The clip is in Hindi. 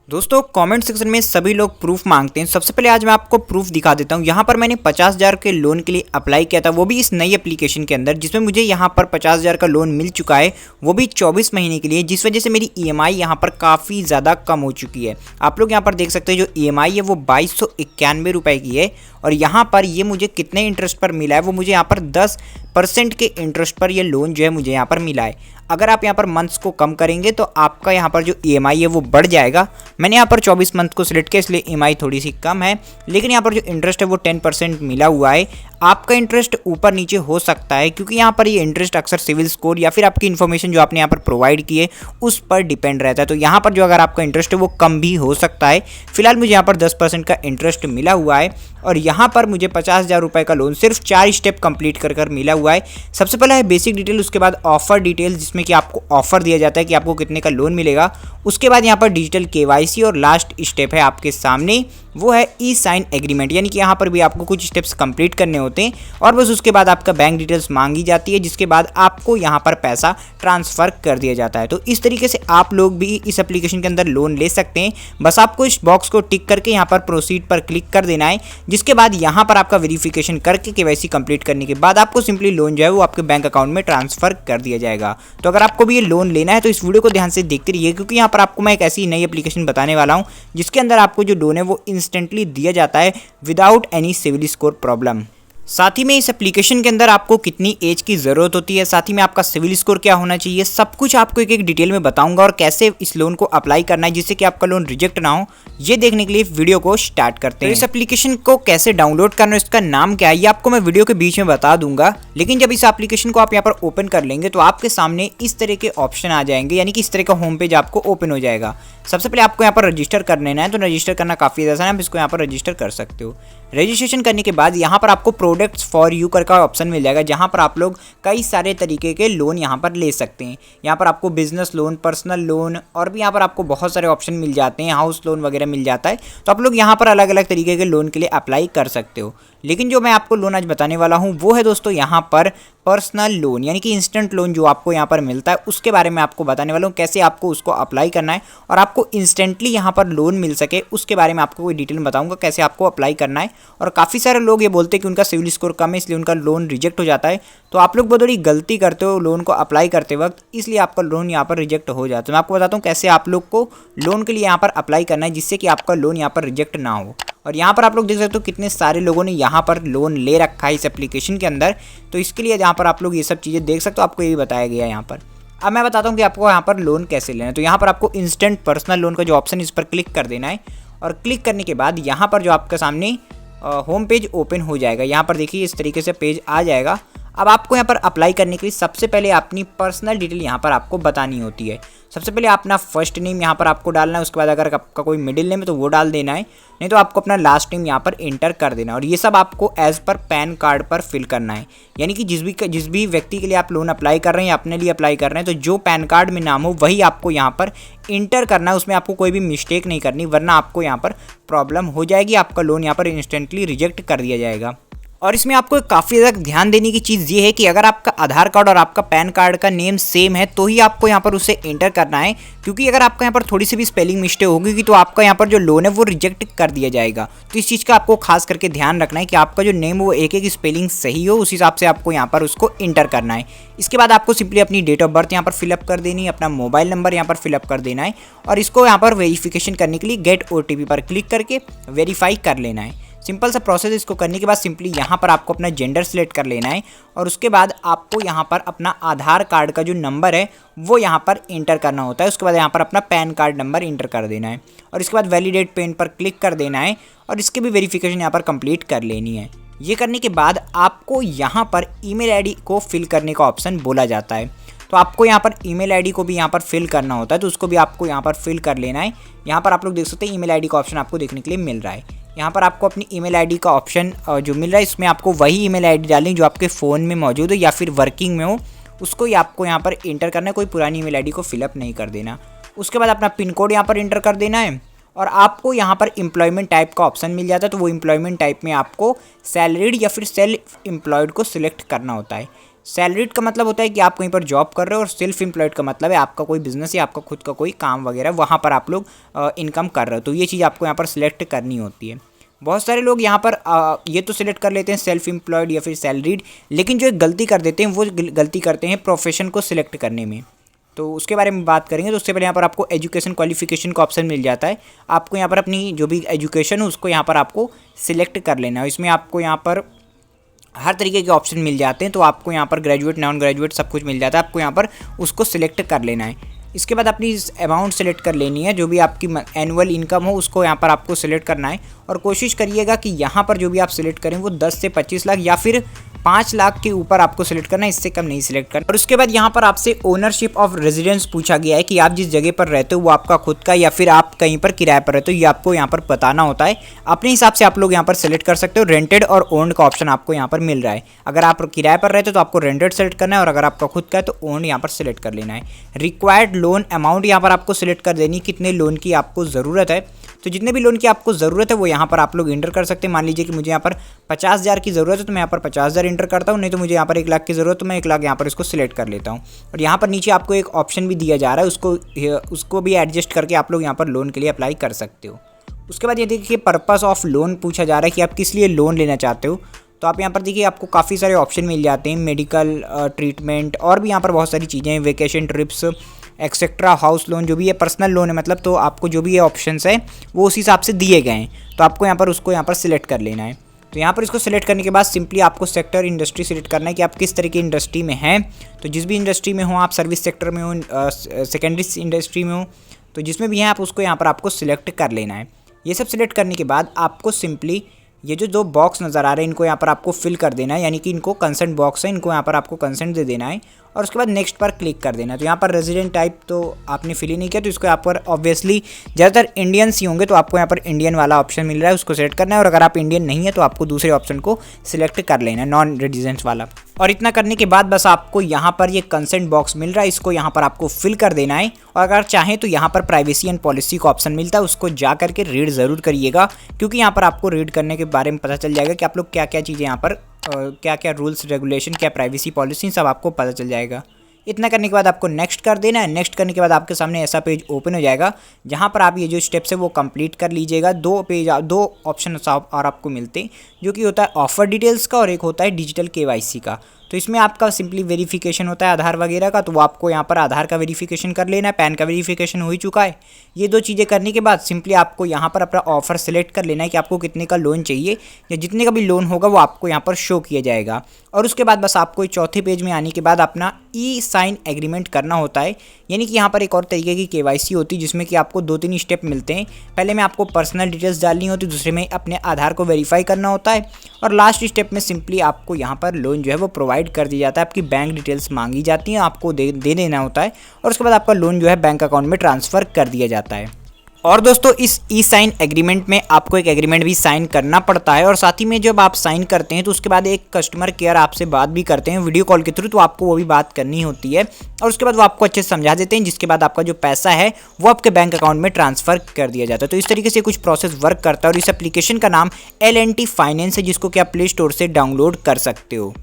दोस्तों कमेंट सेक्शन में सभी लोग प्रूफ मांगते हैं। सबसे पहले आज मैं आपको प्रूफ दिखा देता हूं। यहाँ पर मैंने 50,000 के लोन के लिए अप्लाई किया था, वो भी इस नई एप्लीकेशन के अंदर, जिसमें मुझे यहाँ पर 50,000 का लोन मिल चुका है, वो भी 24 महीने के लिए, जिस वजह से मेरी ईएमआई यहाँ पर काफ़ी ज़्यादा कम हो चुकी है। आप लोग यहाँ पर देख सकते हैं जो ईएमआई है वो 2291 रुपये की है। और यहाँ पर ये मुझे कितने इंटरेस्ट पर मिला है, वो मुझे यहाँ पर 10% के इंटरेस्ट पर ये लोन जो है मुझे यहाँ पर मिला है। अगर आप यहाँ पर मंथ्स को कम करेंगे तो आपका यहाँ पर जो ईएमआई है वो बढ़ जाएगा। मैंने यहाँ पर 24 मंथ को सिलेक्ट किया, इसलिए ईएमआई थोड़ी सी कम है, लेकिन यहाँ पर जो इंटरेस्ट है वो 10% मिला हुआ है। आपका इंटरेस्ट ऊपर नीचे हो सकता है, क्योंकि यहाँ पर ये इंटरेस्ट अक्सर सिविल स्कोर या फिर आपकी इन्फॉर्मेशन जो आपने यहाँ पर प्रोवाइड की है उस पर डिपेंड रहता है। तो यहाँ पर जो अगर आपका इंटरेस्ट है वो कम भी हो सकता है। फिलहाल मुझे यहाँ पर 10% का इंटरेस्ट मिला हुआ है और यहाँ पर मुझे 50,000 रुपये का लोन सिर्फ 4 स्टेप कंप्लीट कर मिला हुआ है। सबसे पहला है बेसिक डिटेल, उसके बाद ऑफर डिटेल जिसमें कि आपको ऑफर दिया जाता है कि आपको कितने का लोन मिलेगा। उसके बाद यहाँ पर डिजिटल केवाईसी और लास्ट स्टेप है आपके सामने, वो है ई साइन एग्रीमेंट, यानी कि यहाँ पर भी आपको कुछ स्टेप्स कंप्लीट करने होते हैं और बस उसके बाद आपका बैंक डिटेल्स मांगी जाती है, जिसके बाद आपको यहाँ पर पैसा ट्रांसफ़र कर दिया जाता है। तो इस तरीके से आप लोग भी इस एप्लीकेशन के अंदर लोन ले सकते हैं। बस आपको इस बॉक्स को टिक करके यहाँ पर प्रोसीड पर क्लिक कर देना है, जिसके बाद यहाँ पर आपका वेरिफिकेशन करके केवाईसी कंप्लीट करने के बाद आपको सिंपली लोन जो है वो आपके बैंक अकाउंट में ट्रांसफ़र कर दिया जाएगा। तो अगर आपको भी ये लोन लेना है तो इस वीडियो को ध्यान से देखते रहिए, क्योंकि यहाँ पर आपको मैं एक ऐसी नई एप्लीकेशन बताने वाला हूँ जिसके अंदर आपको जो लोन है वो इंस्टेंटली दिया जाता है without any CIBIL score problem. साथ ही में इस एप्लीकेशन के अंदर आपको कितनी एज की ज़रूरत होती है, साथ ही में आपका सिविल स्कोर क्या होना चाहिए, सब कुछ आपको एक एक डिटेल में बताऊंगा और कैसे इस लोन को अप्लाई करना है जिससे कि आपका लोन रिजेक्ट ना हो। ये देखने के लिए वीडियो को स्टार्ट करते हैं। इस एप्लीकेशन को कैसे डाउनलोड करना है, इसका नाम क्या है, ये आपको मैं वीडियो के बीच में बता दूंगा। लेकिन जब इस एप्लीकेशन को आप यहाँ पर ओपन कर लेंगे तो आपके सामने इस तरह के ऑप्शन आ जाएंगे, यानी कि इस तरह का होम पेज आपको ओपन हो जाएगा। सबसे पहले आपको यहाँ पर रजिस्टर कर लेना है, तो रजिस्टर करना काफ़ी आसान है, आप इसको यहाँ पर रजिस्टर कर सकते हो। रजिस्ट्रेशन करने के बाद यहाँ पर आपको प्रोडक्ट्स फॉर यू का ऑप्शन मिल जाएगा, जहाँ पर आप लोग कई सारे तरीके के लोन यहाँ पर ले सकते हैं। यहाँ पर आपको बिजनेस लोन, पर्सनल लोन और भी यहाँ पर आपको बहुत सारे ऑप्शन मिल जाते हैं, हाउस लोन वगैरह मिल जाता है। तो आप लोग यहाँ पर अलग अलग तरीके के लोन के लिए अप्लाई कर सकते हो। लेकिन जो मैं आपको लोन आज बताने वाला हूँ वो है दोस्तों यहाँ पर पर्सनल लोन, यानी कि इंस्टेंट लोन जो आपको यहाँ पर मिलता है उसके बारे में आपको बताने वाला हूँ, कैसे आपको उसको अप्लाई करना है और आपको इंस्टेंटली यहाँ पर लोन मिल सके उसके बारे में आपको कोई डिटेल में बताऊँगा कैसे आपको अप्लाई करना है। और काफ़ी सारे लोग ये बोलते हैं कि उनका सिविल स्कोर कम है इसलिए उनका लोन रिजेक्ट हो जाता है। तो आप लोग बहुत बड़ी गलती करते हो लोन को अप्लाई करते वक्त, इसलिए आपका लोन यहाँ पर रिजेक्ट हो जाता है। मैं आपको बताता हूँ कैसे आप लोग को लोन के लिए यहाँ पर अप्लाई करना है जिससे कि आपका लोन यहाँ पर रिजेक्ट ना हो। और यहाँ पर आप लोग देख सकते हो कितने सारे लोगों ने यहाँ पर लोन ले रखा है इस एप्लीकेशन के अंदर। तो इसके लिए यहाँ पर आप लोग ये सब चीज़ें देख सकते हो, आपको ये भी बताया गया है यहाँ पर। अब मैं बताता हूँ कि आपको यहाँ पर लोन कैसे लेना है। तो यहाँ पर आपको इंस्टेंट पर्सनल लोन का जो ऑप्शन है इस पर क्लिक कर देना है और क्लिक करने के बाद यहाँ पर जो आपके सामने होम पेज ओपन हो जाएगा। यहाँ पर देखिए इस तरीके से पेज आ जाएगा। अब आपको यहाँ पर अप्लाई करने के लिए सबसे पहले अपनी पर्सनल डिटेल यहाँ पर आपको बतानी होती है। सबसे पहले अपना फर्स्ट नेम यहाँ पर आपको डालना है, उसके बाद अगर आपका कोई मिडिल नेम है तो वो डाल देना है, नहीं तो आपको अपना लास्ट नेम यहाँ पर एंटर कर देना है। और ये सब आपको एज पर पैन कार्ड पर फिल करना है, यानी कि जिस भी व्यक्ति के लिए आप लोन अप्लाई कर रहे हैं या अपने लिए अप्लाई कर रहे हैं तो जो पैन कार्ड में नाम हो वही आपको यहाँ पर इंटर करना है। उसमें आपको कोई भी मिस्टेक नहीं करनी, वरना आपको यहाँ पर प्रॉब्लम हो जाएगी, आपका लोन यहाँ पर इंस्टेंटली रिजेक्ट कर दिया जाएगा। और इसमें आपको काफ़ी ज़्यादा ध्यान देने की चीज़ ये है कि अगर आपका आधार कार्ड और आपका पैन कार्ड का नेम सेम है तो ही आपको यहाँ पर उसे एंटर करना है, क्योंकि अगर आपका यहाँ पर थोड़ी सी भी स्पेलिंग मिस्टेक होगी तो आपका यहाँ पर जो लोन है वो रिजेक्ट कर दिया जाएगा। तो इस चीज़ का आपको खास करके ध्यान रखना है कि आपका जो नेम वो एक एक स्पेलिंग सही हो, उस हिसाब से आपको यहाँ पर उसको एंटर करना है। इसके बाद आपको सिंपली अपनी डेट ऑफ बर्थ यहाँ पर फिलअप कर देनी है, अपना मोबाइल नंबर यहाँ पर फिलअप कर देना है और इसको यहाँ पर वेरिफिकेशन करने के लिए गेट OTP पर क्लिक करके वेरीफाई कर लेना है। सिंपल सा प्रोसेस। इसको करने के बाद सिंपली यहाँ पर आपको अपना जेंडर सिलेक्ट कर लेना है और उसके बाद आपको यहाँ पर अपना आधार कार्ड का जो नंबर है वो यहाँ पर इंटर करना होता है। उसके बाद यहाँ पर अपना पैन कार्ड नंबर इंटर कर देना है और इसके बाद वैलिडेट पेन पर क्लिक कर देना है और इसकी भी वेरिफिकेशन यहाँ पर कंप्लीट कर लेनी है। ये करने के बाद आपको यहाँ पर ईमेल आईडी को फिल करने का ऑप्शन बोला जाता है। तो आपको यहाँ पर ईमेल आईडी को भी यहाँ पर फिल करना होता है, तो उसको भी आपको यहाँ पर फिल कर लेना है। यहाँ पर आप लोग देख सकते हैं ईमेल आईडी का ऑप्शन आपको देखने के लिए मिल रहा है। यहाँ पर आपको अपनी ईमेल आईडी का ऑप्शन जो मिल रहा है इसमें आपको वही ईमेल आईडी डालनी जो आपके फ़ोन में मौजूद हो या फिर वर्किंग में हो, उसको ही आपको यहाँ पर एंटर करना है। कोई पुरानी ईमेल आईडी को फिलअप नहीं कर देना। उसके बाद अपना पिन कोड यहाँ पर एंटर कर देना है और आपको यहाँ पर एम्प्लॉयमेंट टाइप का ऑप्शन मिल जाता है। तो वो एम्प्लॉयमेंट टाइप में आपको सैलरीड या फिर सेल्फ एम्प्लॉयड को सिलेक्ट करना होता है। सैलरीड का मतलब होता है कि आप कहीं पर जॉब कर रहे हो, और सेल्फ एम्प्लॉयड का मतलब है आपका कोई बिजनेस या आपका खुद का कोई काम वगैरह वहाँ पर आप लोग इनकम कर रहे हो। तो ये चीज़ आपको यहाँ पर सिलेक्ट करनी होती है। बहुत सारे लोग यहाँ पर ये तो सिलेक्ट कर लेते हैं सेल्फ एम्प्लॉयड या फिर सैलरीड, लेकिन जो एक गलती कर देते हैं वो गलती करते हैं प्रोफेशन को सिलेक्ट करने में। तो उसके बारे में बात करेंगे। तो उससे पहले यहाँ पर आपको एजुकेशन क्वालिफिकेशन का ऑप्शन मिल जाता है। आपको यहाँ पर अपनी जो भी एजुकेशन है उसको यहाँ पर आपको सिलेक्ट कर लेना है। इसमें आपको यहाँ पर हर तरीके के ऑप्शन मिल जाते हैं। तो आपको यहाँ पर ग्रेजुएट, नॉन ग्रेजुएट सब कुछ मिल जाता है, आपको यहाँ पर उसको सिलेक्ट कर लेना है। इसके बाद अपनी अमाउंट सेलेक्ट कर लेनी है, जो भी आपकी एनुअल इनकम हो उसको यहाँ पर आपको सिलेक्ट करना है। और कोशिश करिएगा कि यहाँ पर जो भी आप सिलेक्ट करें वो 10 से 25 लाख या फिर 5 लाख के ऊपर आपको सिलेक्ट करना है, इससे कम नहीं सिलेक्ट करना। और उसके बाद यहाँ पर आपसे ओनरशिप ऑफ रेजिडेंस पूछा गया है कि आप जिस जगह पर रहते हो वो आपका खुद का या फिर आप कहीं पर किराए पर रहते हो, ये आपको यहाँ पर बताना होता है। अपने हिसाब से आप लोग यहाँ पर सिलेक्ट कर सकते हो। रेंटेड और ओन्ड का ऑप्शन आपको यहाँ पर मिल रहा है। अगर आप किराए पर रहते हो तो आपको रेंटेड सेलेक्ट करना है, और अगर आपका खुद का है तो ओन्ड यहाँ पर सिलेक्ट कर लेना है। रिक्वायर्ड लोन अमाउंट यहाँ पर आपको सिलेक्ट कर देनी, कितने लोन की आपको ज़रूरत है। तो जितने भी लोन की आपको ज़रूरत है वो यहाँ पर आप लोग इंटर कर सकते हैं। मान लीजिए कि मुझे यहाँ पर 50,000 की ज़रूरत है तो मैं यहाँ पर 50,000 इंटर करता हूँ, नहीं तो मुझे यहाँ पर 1 लाख की ज़रूरत तो मैं 1 लाख यहाँ पर इसको सिलेक्ट कर लेता हूँ। और यहाँ पर नीचे आपको एक ऑप्शन भी दिया जा रहा है, उसको भी एडजस्ट करके आप लोग यहाँ पर लोन के लिए अप्लाई कर सकते हो। उसके बाद ये देखिए पर्पस ऑफ लोन पूछा जा रहा है कि आप किस लिए लोन लेना चाहते हो। तो आप यहाँ पर देखिए आपको काफ़ी सारे ऑप्शन मिल जाते हैं, मेडिकल ट्रीटमेंट और भी यहाँ पर बहुत सारी चीज़ें हैं, vacation trips etcetera, house loan जो भी है, पर्सनल लोन है मतलब। तो आपको जो भी ये ऑप्शंस है वो उस हिसाब से दिए गए हैं, तो आपको यहाँ पर उसको यहाँ पर सिलेक्ट कर लेना है। तो यहाँ पर इसको सिलेक्ट करने के बाद सिंपली आपको सेक्टर इंडस्ट्री सिलेक्ट करना है कि आप किस तरह की इंडस्ट्री में हैं। तो जिस भी इंडस्ट्री में हो, आप सर्विस सेक्टर में हो, सेकेंडरी इंडस्ट्री में हो, तो जिसमें भी हैं आप उसको यहाँ पर आपको सिलेक्ट कर लेना है। ये सब सिलेक्ट करने के बाद आपको सिंपली ये जो 2 बॉक्स नज़र आ रहे हैं इनको यहाँ पर आपको फिल कर देना है, यानी कि इनको कंसेंट बॉक्स है, इनको यहाँ पर आपको कंसेंट दे देना है। और उसके बाद नेक्स्ट पर क्लिक कर देना है। तो यहाँ पर रेजिडेंट टाइप तो आपने फिल ही नहीं किया, तो इसको यहाँ पर ऑब्वियसली ज़्यादातर इंडियंस ही होंगे, तो आपको यहाँ पर इंडियन वाला ऑप्शन मिल रहा है, उसको सेलेक्ट करना है। और अगर आप इंडियन नहीं है तो आपको दूसरे ऑप्शन को सिलेक्ट कर लेना है, नॉन रेजिडेंस वाला। और इतना करने के बाद बस आपको यहाँ पर ये कंसेंट बॉक्स मिल रहा है, इसको यहाँ पर आपको फिल कर देना है। और अगर चाहें तो यहाँ पर प्राइवेसी एंड पॉलिसी का ऑप्शन मिलता है, उसको जा करके रीड ज़रूर करिएगा, क्योंकि यहाँ पर आपको रीड करने के बारे में पता चल जाएगा कि आप लोग क्या क्या चीज़ें यहाँ पर क्या क्या रूल्स रेगुलेशन, क्या प्राइवेसी पॉलिसी, सब आपको पता चल जाएगा। इतना करने के बाद आपको नेक्स्ट कर देना है। नेक्स्ट करने के बाद आपके सामने ऐसा पेज ओपन हो जाएगा, जहां पर आप ये जो स्टेप्स है वो कंप्लीट कर लीजिएगा। 2 ऑप्शन और आपको मिलते हैं, जो कि होता है ऑफर डिटेल्स का और एक होता है डिजिटल KYC का। तो इसमें आपका सिंपली वेरिफिकेशन होता है आधार वगैरह का, तो वो आपको यहाँ पर आधार का वेरिफिकेशन कर लेना है, पैन का वेरिफिकेशन हो ही चुका है। ये 2 चीज़ें करने के बाद सिंपली आपको यहाँ पर अपना ऑफर सेलेक्ट कर लेना है कि आपको कितने का लोन चाहिए, या जितने का भी लोन होगा वो आपको यहाँ पर शो किया जाएगा। और उसके बाद बस आपको चौथे पेज में आने के बाद अपना ई-साइन एग्रीमेंट करना होता है, यानी कि यहाँ पर एक और तरीके की KYC होती है, जिसमें कि आपको 2-3 स्टेप मिलते हैं। पहले में आपको पर्सनल डिटेल्स डालनी होती है, दूसरे में अपने आधार को वेरीफाई करना होता है, और लास्ट स्टेप में सिंपली आपको यहाँ पर लोन जो है वो प्रोवाइड कर दिया जाता है। आपकी बैंक डिटेल्स मांगी जाती हैं, आपको दे देना होता है, और उसके बाद आपका लोन जो है बैंक अकाउंट में ट्रांसफ़र कर दिया जाता है। और दोस्तों इस ई-साइन एग्रीमेंट में आपको एक एग्रीमेंट भी साइन करना पड़ता है, और साथ ही में जब आप साइन करते हैं तो उसके बाद एक कस्टमर केयर आपसे बात भी करते हैं वीडियो कॉल के थ्रू, तो आपको वो भी बात करनी होती है, और उसके बाद वो आपको अच्छे से समझा देते हैं, जिसके बाद आपका जो पैसा है वो आपके बैंक अकाउंट में ट्रांसफ़र कर दिया जाता है। तो इस तरीके से कुछ प्रोसेस वर्क करता है, और इस एप्लीकेशन का नाम L&T फाइनेंस है, जिसको कि आप प्ले स्टोर से डाउनलोड कर सकते हो।